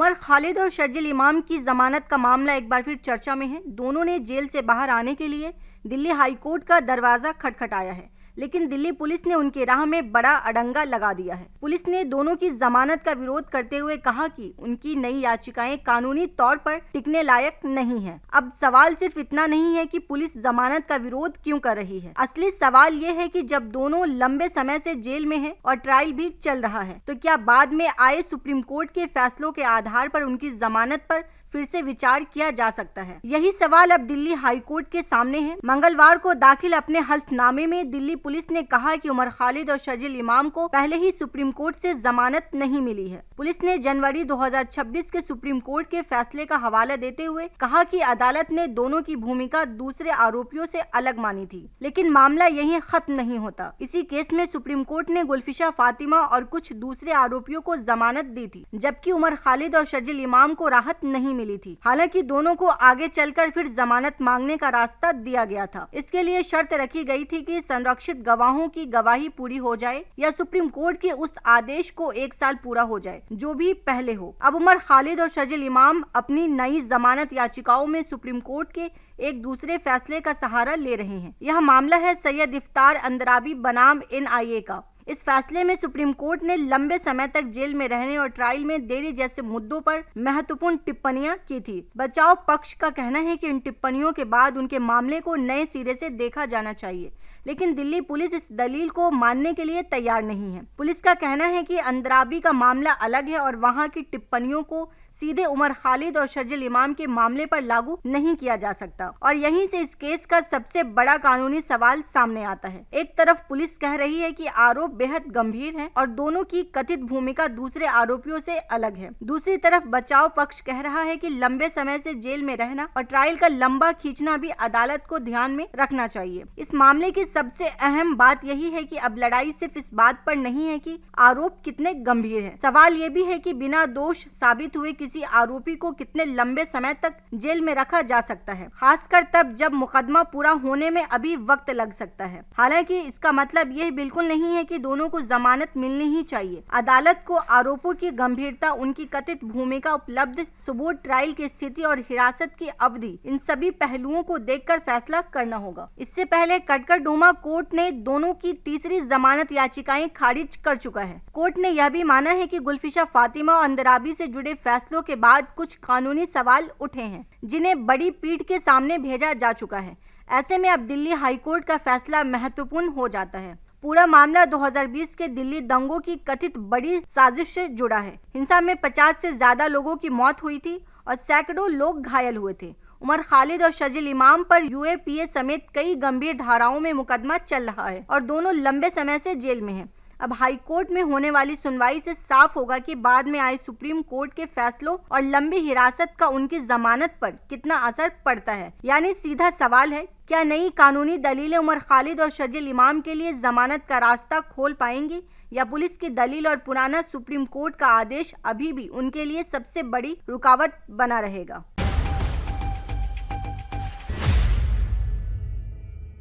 उमर खालिद और शर्जिल इमाम की जमानत का मामला एक बार फिर चर्चा में है। दोनों ने जेल से बाहर आने के लिए दिल्ली हाई कोर्ट का दरवाजा खटखटाया है, लेकिन दिल्ली पुलिस ने उनकी राह में बड़ा अड़ंगा लगा दिया है। पुलिस ने दोनों की जमानत का विरोध करते हुए कहा कि उनकी नई याचिकाएं कानूनी तौर पर टिकने लायक नहीं है। अब सवाल सिर्फ इतना नहीं है कि पुलिस जमानत का विरोध क्यों कर रही है। असली सवाल ये है कि जब दोनों लंबे समय से जेल में हैं और ट्रायल भी चल रहा है, तो क्या बाद में आए सुप्रीम कोर्ट के फैसलों के आधार पर उनकी जमानत पर फिर से विचार किया जा सकता है। यही सवाल अब दिल्ली हाई कोर्ट के सामने है। मंगलवार को दाखिल अपने हल्फनामे में दिल्ली पुलिस ने कहा कि उमर खालिद और शर्जिल इमाम को पहले ही सुप्रीम कोर्ट से जमानत नहीं मिली है। पुलिस ने जनवरी 2026 के सुप्रीम कोर्ट के फैसले का हवाला देते हुए कहा कि अदालत ने दोनों की भूमिका दूसरे आरोपियों से अलग मानी थी, लेकिन मामला यहीं खत्म नहीं होता। इसी केस में सुप्रीम कोर्ट ने गुलफिशा फातिमा और कुछ दूसरे आरोपियों को जमानत दी थी, जबकि उमर खालिद और शर्जिल इमाम को राहत नहीं मिली थी। हालांकि दोनों को आगे चलकर फिर जमानत मांगने का रास्ता दिया गया था। इसके लिए शर्त रखी गई थी कि संरक्षित गवाहों की गवाही पूरी हो जाए या सुप्रीम कोर्ट के उस आदेश को 1 साल पूरा हो जाए जो भी पहले हो। अब उमर खालिद और शर्जिल इमाम अपनी नई जमानत याचिकाओं में सुप्रीम कोर्ट के एक दूसरे फैसले का सहारा ले रहे हैं। यह मामला है सैयद इफ्तार अंद्राबी बनाम NIA का। इस फैसले में सुप्रीम कोर्ट ने लंबे समय तक जेल में रहने और ट्रायल में देरी जैसे मुद्दों पर महत्वपूर्ण टिप्पणियां की थी। बचाव पक्ष का कहना है कि इन टिप्पणियों के बाद उनके मामले को नए सिरे से देखा जाना चाहिए, लेकिन दिल्ली पुलिस इस दलील को मानने के लिए तैयार नहीं है। पुलिस का कहना है कि अंद्राबी का मामला अलग है और वहां की टिप्पणियों को सीधे उमर खालिद और शर्जिल इमाम के मामले पर लागू नहीं किया जा सकता, और यहीं से इस केस का सबसे बड़ा कानूनी सवाल सामने आता है। एक तरफ पुलिस कह रही है कि आरोप बेहद गंभीर है और दोनों की कथित भूमिका दूसरे आरोपियों से अलग है। दूसरी तरफ बचाव पक्ष कह रहा है कि लंबे समय से जेल में रहना और ट्रायल का लंबा खींचना भी अदालत को ध्यान में रखना चाहिए। इस मामले की सबसे अहम बात यही है कि अब लड़ाई सिर्फ इस बात पर नहीं है कि आरोप कितने गंभीर है। सवाल ये भी है कि बिना दोष साबित हुए किसी आरोपी को कितने लंबे समय तक जेल में रखा जा सकता है, खासकर तब जब मुकदमा पूरा होने में अभी वक्त लग सकता है। हालांकि इसका मतलब यह बिल्कुल नहीं है कि दोनों को जमानत मिलनी ही चाहिए। अदालत को आरोपों की गंभीरता, उनकी कथित भूमिका, उपलब्ध सबूत, ट्रायल की स्थिति और हिरासत की अवधि, इन सभी पहलुओं को देखकर फैसला करना होगा। इससे पहले कटकड़डुमा कोर्ट ने दोनों की तीसरी जमानत याचिकाएं खारिज कर चुका है। कोर्ट ने यह भी माना है कि गुलफिशा फातिमा और अंद्राबी से जुड़े फैसलों के बाद कुछ कानूनी सवाल उठे हैं, जिन्हें बड़ी पीठ के सामने भेजा जा चुका है। ऐसे में अब दिल्ली हाईकोर्ट का फैसला महत्वपूर्ण हो जाता है। पूरा मामला 2020 के दिल्ली दंगों की कथित बड़ी साजिश से जुड़ा है। हिंसा में 50 से ज्यादा लोगों की मौत हुई थी और सैकड़ों लोग घायल हुए थे। उमर खालिद और शर्जिल इमाम पर UAPA समेत कई गंभीर धाराओं में मुकदमा चल रहा है और दोनों लंबे समय से जेल में हैं। अब हाई कोर्ट में होने वाली सुनवाई से साफ होगा कि बाद में आए सुप्रीम कोर्ट के फैसलों और लंबी हिरासत का उनकी जमानत पर कितना असर पड़ता है। यानी सीधा सवाल है, क्या नई कानूनी दलीलें उमर खालिद और शर्जिल इमाम के लिए जमानत का रास्ता खोल पाएंगी, या पुलिस की दलील और पुराना सुप्रीम कोर्ट का आदेश अभी भी उनके लिए सबसे बड़ी रुकावट बना रहेगा।